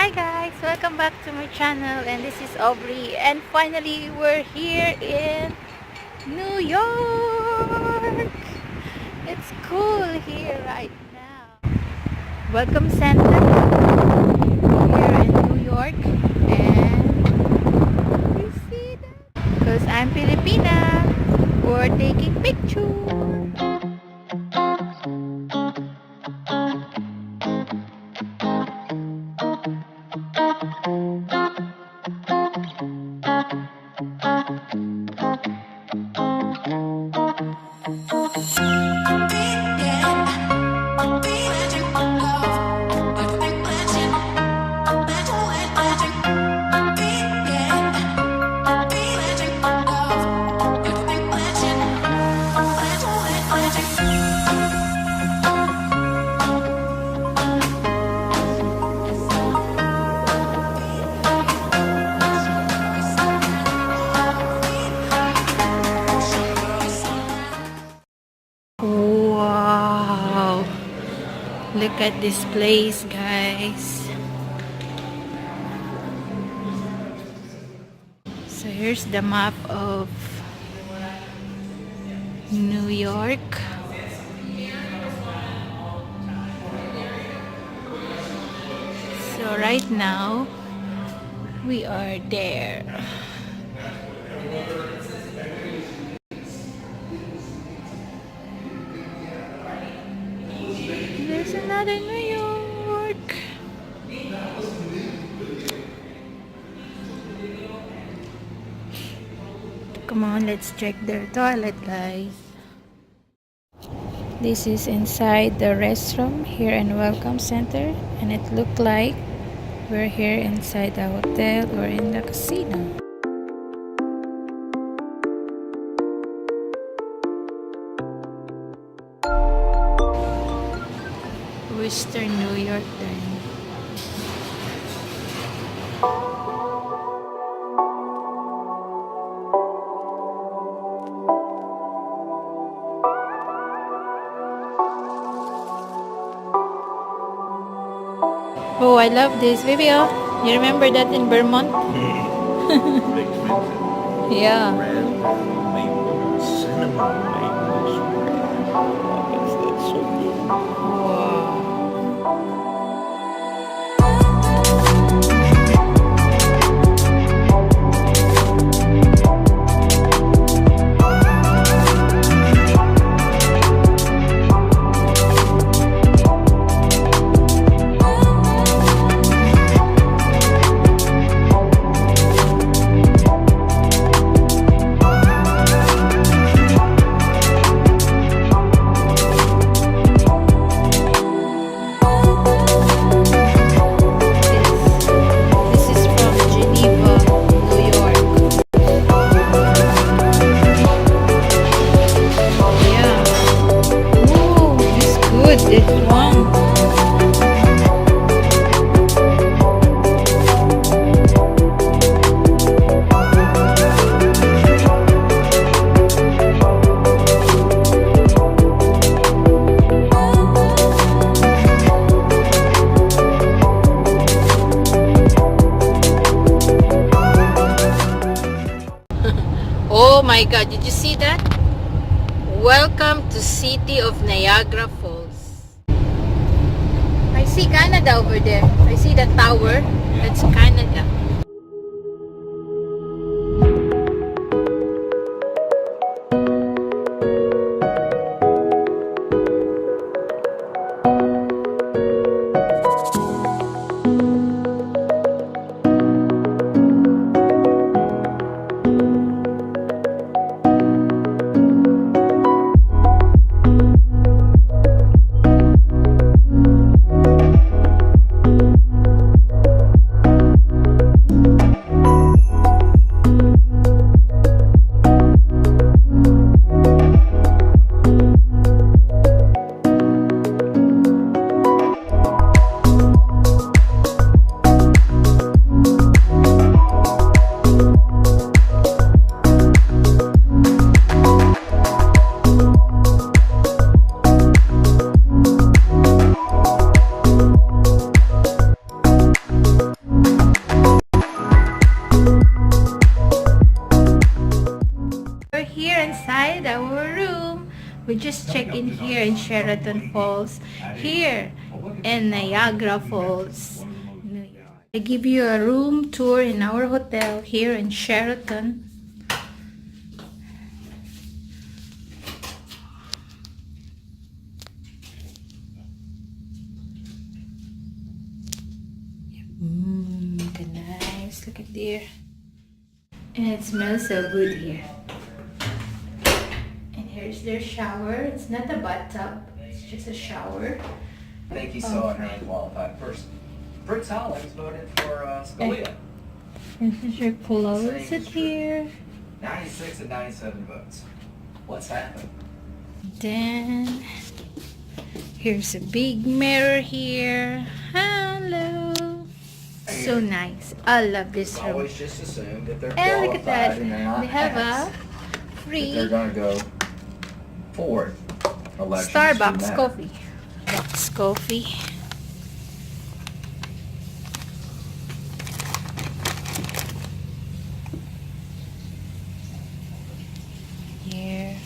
Hi guys, welcome back to my channel, and this is Aubrey, and finally we're here in New York. It's cool here right now. Welcome center here in New York, and you see that? Because I'm Filipina, we're taking pictures. Wow, look at this place, guys. So here's the map of New York. So right now we are there. There's another New York. Come on, let's check their toilet, guys. This is inside the restroom here in Welcome Center, and it looked like we're here inside the hotel or in the casino. Western New York then. Oh, I love this. Baby, oh, you remember that in Vermont? Big mint. Yeah. Raspberry maple, cinnamon maple. Oh, that's so good. Wow. This one. Oh my God, did you see that? Welcome to City of Niagara Falls. I see Canada over there. I see the tower. That's Canada. We just checked in here in Sheraton Falls, here in Niagara Falls, New York. I give you a room tour in our hotel here in Sheraton. Look at nice. Look at there. And it smells so good here. And here's their shower. It's not a bathtub. It's just a shower. I think he saw an unqualified person. Fritz Hollins voted for Scalia. This is your closet here. 96 and 97 votes. What's happened? Then here's a big mirror here. Hello. So nice. I love this room. Always just assumed that they're And look at that. qualified and they're not They have hacks, a free that they're going to go forward. Elections Starbucks do matter. coffee. Box coffee. Here.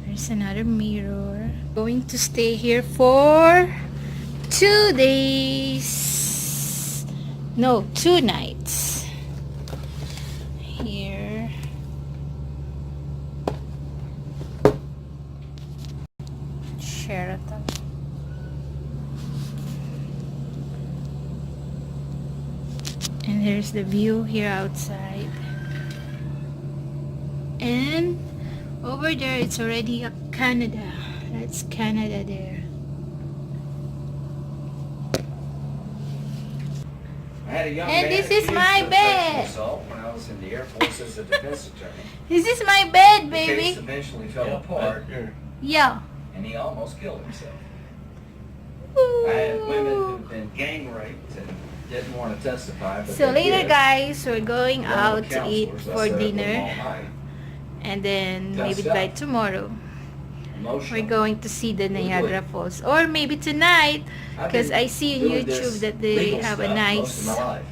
There's another mirror. Going to stay here for 2 days. No, 2 nights. Here. Sheraton. And here's the view here outside. And over there it's already a Canada. That's Canada there. I had a young And man this is accused my of bed. sexual assault when I was in the Air Force as a defense attorney. This is my bed, The case baby. eventually fell apart, Yeah. and he almost killed himself. Ooh. I had women who've been gang raped and didn't want to testify, but So they later, did. guys, we're going One of the out to eat counselors, I for sat with them dinner, all night. and then That's maybe tough. by tomorrow Emotional. we're going to see the Niagara Falls, or maybe tonight, I've because been I see on doing YouTube this that they legal have a stuff most of nice, my life.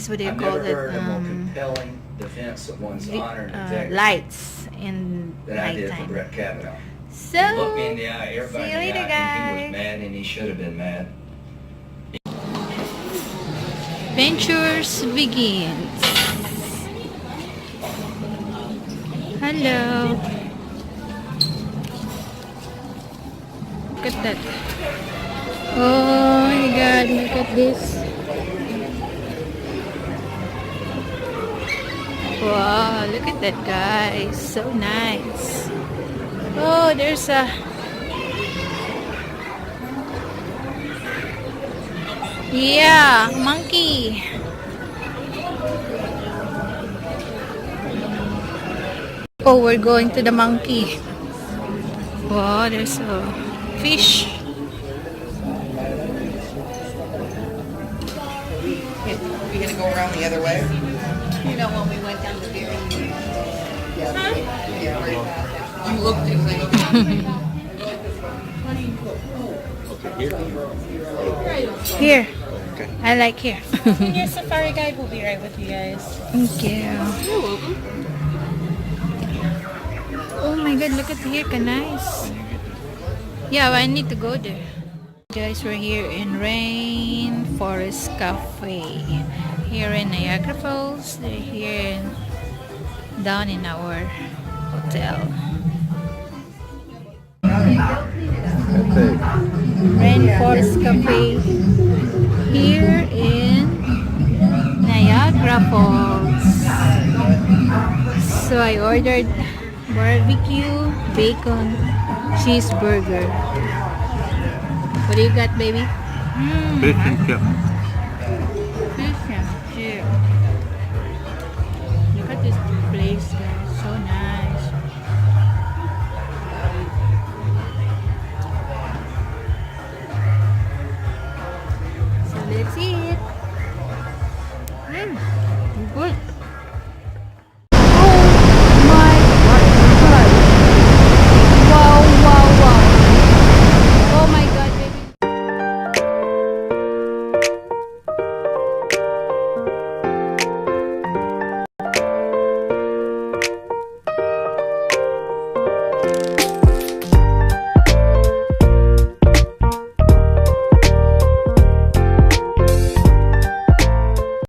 what do you I've call never heard it? a more compelling defense of one's honor and integrity Lights in than I did for nighttime. Brett Kavanaugh. So, He looked me in the eye, everybody see you in the later, eye, and he guys. was mad, and he should have been mad. Adventures begins. Hello. Look at that. Oh my god, look at this. Wow, look at that, guys. So nice. Oh, there's a... Yeah, monkey. Oh, we're going to the monkey. Wow, there's a fish. We're gonna go around the other way. You know when we went down the beer. You looked and like, Here. I like here. Senior Safari Guide will be right with you guys. Thank you. You're welcome. Oh my god, look at here, nice. Yeah, I need to go there. Guys, we're here in Rainforest Cafe. Here in Niagara Falls. They're here down in our hotel. Rainforest Cafe here in Niagara Falls. So I ordered barbecue, bacon, cheeseburger. What do you got, baby? Fish and chips.